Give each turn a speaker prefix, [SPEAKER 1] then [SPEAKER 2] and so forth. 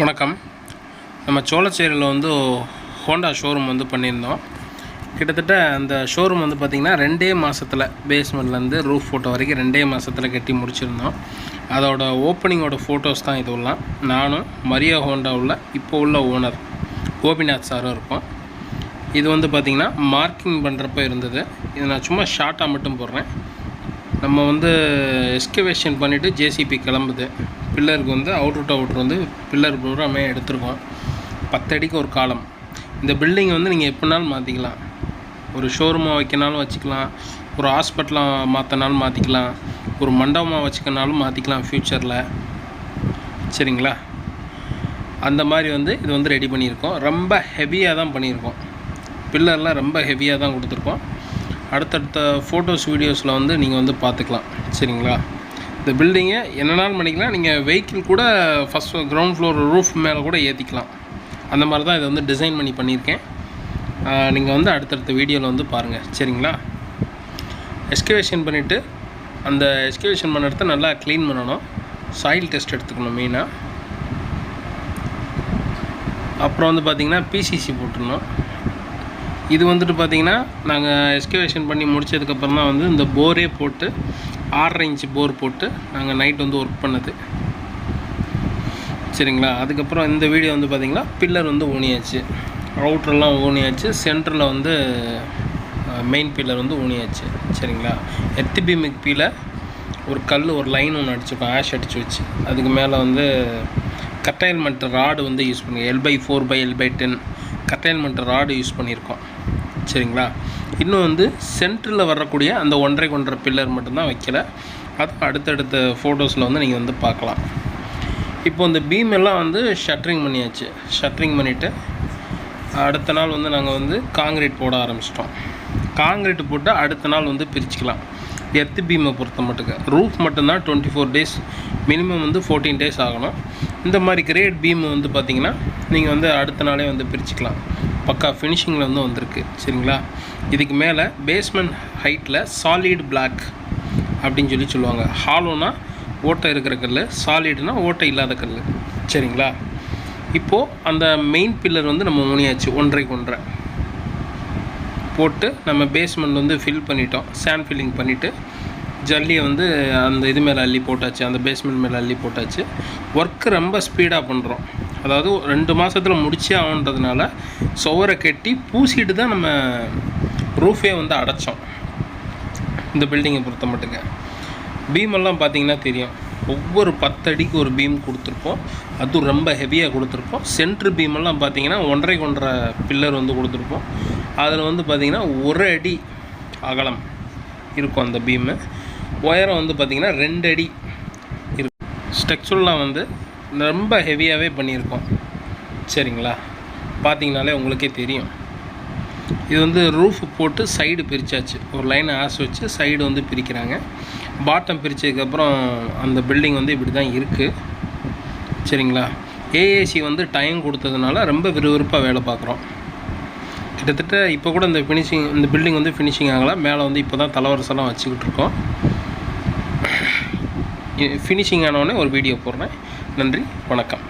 [SPEAKER 1] வணக்கம். நம்ம சோளச்சேரியில் Honda showroom பண்ணியிருந்தோம். கிட்டத்தட்ட அந்த ஷோரூம் பார்த்திங்கன்னா 2 மாதத்தில் பேஸ்மெண்ட்லேருந்து ரூஃப் ஃபோட்டோ வரைக்கும் 2 மாதத்தில் கட்டி முடிச்சிருந்தோம். அதோட ஓப்பனிங்கோட ஃபோட்டோஸ் தான் இதுவெல்லாம். நானும் மரியா ஹோண்டாவில் இப்போ உள்ள ஓனர் கோபிநாத் சாரும் இருப்போம். இது பார்த்திங்கன்னா மார்க்கிங் பண்ணுறப்ப இருந்தது. இது நான் சும்மா ஷார்ட்டாக மட்டும் போடுறேன். நம்ம எஸ்கவேஷன் பண்ணிவிட்டு ஜேசிபி கிளம்புது. பில்லருக்கு அவுட்ரு டு அவுட்ரு பில்லர் பூராமே எடுத்துருக்கோம். 10 அடிக்கு ஒரு காலம். இந்த பில்டிங் நீங்கள் எப்படினாலும் மாற்றிக்கலாம். ஒரு ஷோரூமாக வைக்கனாலும் வச்சுக்கலாம், ஒரு ஹாஸ்பிட்டலாக மாற்றினாலும் மாற்றிக்கலாம், ஒரு மண்டபமாக வச்சுக்கனாலும் மாற்றிக்கலாம் ஃப்யூச்சரில். சரிங்களா? அந்த மாதிரி இது ரெடி பண்ணியிருக்கோம். ரொம்ப ஹெவியாக தான் பண்ணியிருக்கோம். பில்லர்லாம் ரொம்ப ஹெவியாக தான் கொடுத்துருக்கோம். அடுத்தடுத்த ஃபோட்டோஸ் வீடியோஸில் நீங்கள் பார்த்துக்கலாம். சரிங்களா? இந்த பில்டிங்கை என்னென்னாலும் பண்ணிக்கலாம். நீங்கள் வெஹிக்கிள் கூட ஃபஸ்ட்டு கிரவுண்ட் ஃப்ளோர் ரூஃப் மேலே கூட ஏற்றிக்கலாம். அந்த மாதிரி தான் இதை டிசைன் பண்ணியிருக்கேன். நீங்கள் அடுத்தடுத்த வீடியோவில் பாருங்கள். சரிங்களா? எஸ்கவேஷன் பண்ணிவிட்டு அந்த எஸ்கவேஷன் பண்ண இடத்த நல்லா க்ளீன் பண்ணணும். சாயில் டெஸ்ட் எடுத்துக்கணும் மெயினாக. அப்புறம் பார்த்திங்கன்னா பிசிசி போட்டுடணும். இது பார்த்திங்கன்னா நாங்கள் எஸ்கவேஷன் பண்ணி முடித்ததுக்கப்புறம் தான் இந்த போரே போட்டு 6.5 இன்ச்சு போர் போட்டு நாங்கள் நைட் ஒர்க் பண்ணது. சரிங்களா? அதுக்கப்புறம் இந்த வீடியோ பார்த்திங்கன்னா பில்லர் ஊனியாச்சு, அவுட்ரெல்லாம் ஊனியாச்சு, சென்டரில் மெயின் பில்லர் ஊனியாச்சு. சரிங்களா? எர்த் பீமுக்கு கீழே ஒரு கல் ஒரு லைன் ஒன்று அடிச்சிருக்கோம், ஆஷ் அடித்து வச்சு. அதுக்கு மேலே கட்டைல்மெண்ட் ராடு யூஸ் பண்ணி L/4/L/10 கட்டைல்மெண்ட் ராடு யூஸ் பண்ணியிருக்கோம். சரிங்களா? இன்னும் சென்டரில் வரக்கூடிய அந்த 1.5 பில்லர் மட்டும்தான் வைக்கலை. அது அடுத்தடுத்த ஃபோட்டோஸில் நீங்கள் பார்க்கலாம். இப்போ இந்த பீம் எல்லாம் ஷட்டரிங் பண்ணியாச்சு. ஷட்டரிங் பண்ணிவிட்டு அடுத்த நாள் நாங்கள் காங்கிரீட் போட ஆரம்பிச்சிட்டோம். காங்கிரீட் போட்டு அடுத்த நாள் பிரிச்சுக்கலாம். எர்த் பீமை பொறுத்த மட்டுக்கு ரூஃப் மட்டும்தான் 24 டேஸ், மினிமம் 14 டேஸ் ஆகணும். இந்த மாதிரி கிரேட் பீம் பார்த்திங்கன்னா நீங்கள் அடுத்த நாளே பிரிச்சுக்கலாம். பக்கா ஃபினிஷிங்கில் வந்திருக்கு. சரிங்களா? இதுக்கு மேலே பேஸ்மெண்ட் ஹைட்டில் சாலிட் பிளாக் அப்படின்னு சொல்லுவாங்க. ஹாலோனா ஓட்டை இருக்கிற கல், சாலிட்னா ஓட்டை இல்லாத கல். சரிங்களா? இப்போது அந்த மெயின் பில்லர் நம்ம ஊனியாச்சு 1.5 போட்டு நம்ம பேஸ்மெண்ட் ஃபில் பண்ணிட்டோம். சாண்ட் ஃபில்லிங் பண்ணிவிட்டு ஜல்லியை அந்த இது மேலே அள்ளி போட்டாச்சு, அந்த பேஸ்மெண்ட் மேலே அள்ளி போட்டாச்சு. ஒர்க்கு ரொம்ப ஸ்பீடாக பண்ணுறோம். அதாவது 2 மாதத்தில் முடிச்சே ஆகுன்றதுனால சுவரை கட்டி பூசிட்டு தான் நம்ம ரூஃபே அடைச்சோம். இந்த பில்டிங்கை பொறுத்த மட்டுங்க பீமெல்லாம் பார்த்திங்கன்னா தெரியும். ஒவ்வொரு 10 அடிக்கு ஒரு பீம் கொடுத்துருப்போம். அதுவும் ரொம்ப ஹெவியாக கொடுத்துருப்போம். சென்ட்ரு பீமெல்லாம் பார்த்திங்கன்னா 1.5 பில்லர் கொடுத்துருப்போம். அதில் பார்த்திங்கன்னா 1 அடி அகலம் இருக்கும் அந்த பீமு. உயரம் பார்த்திங்கன்னா 2 அடி இருக்கும். ஸ்ட்ரக்சர்லாம் ரொம்ப ஹெவியாகவே பண்ணியிருக்கோம். சரிங்களா? பார்த்திங்கனாலே உங்களுக்கே தெரியும். இது ரூஃப் போட்டு சைடு பிரித்தாச்சு. ஒரு லைனை ஆஸ் வச்சு சைடு பிரிக்கிறாங்க. பாட்டம் பிரித்ததுக்கப்புறம் அந்த பில்டிங் இப்படி தான் இருக்குது. சரிங்களா? ஏஏசி டைம் கொடுத்ததுனால ரொம்ப விறுவிறுப்பாக வேலை பார்க்குறோம். கிட்டத்தட்ட இப்போ கூட இந்த பில்டிங் ஃபினிஷிங் ஆகலாம். மேலே இப்போ தான் தலவரசெல்லாம் வச்சுக்கிட்டு இருக்கோம். ஃபினிஷிங் ஆனவுடனே ஒரு வீடியோ போடுறேன். நன்றி, வணக்கம்.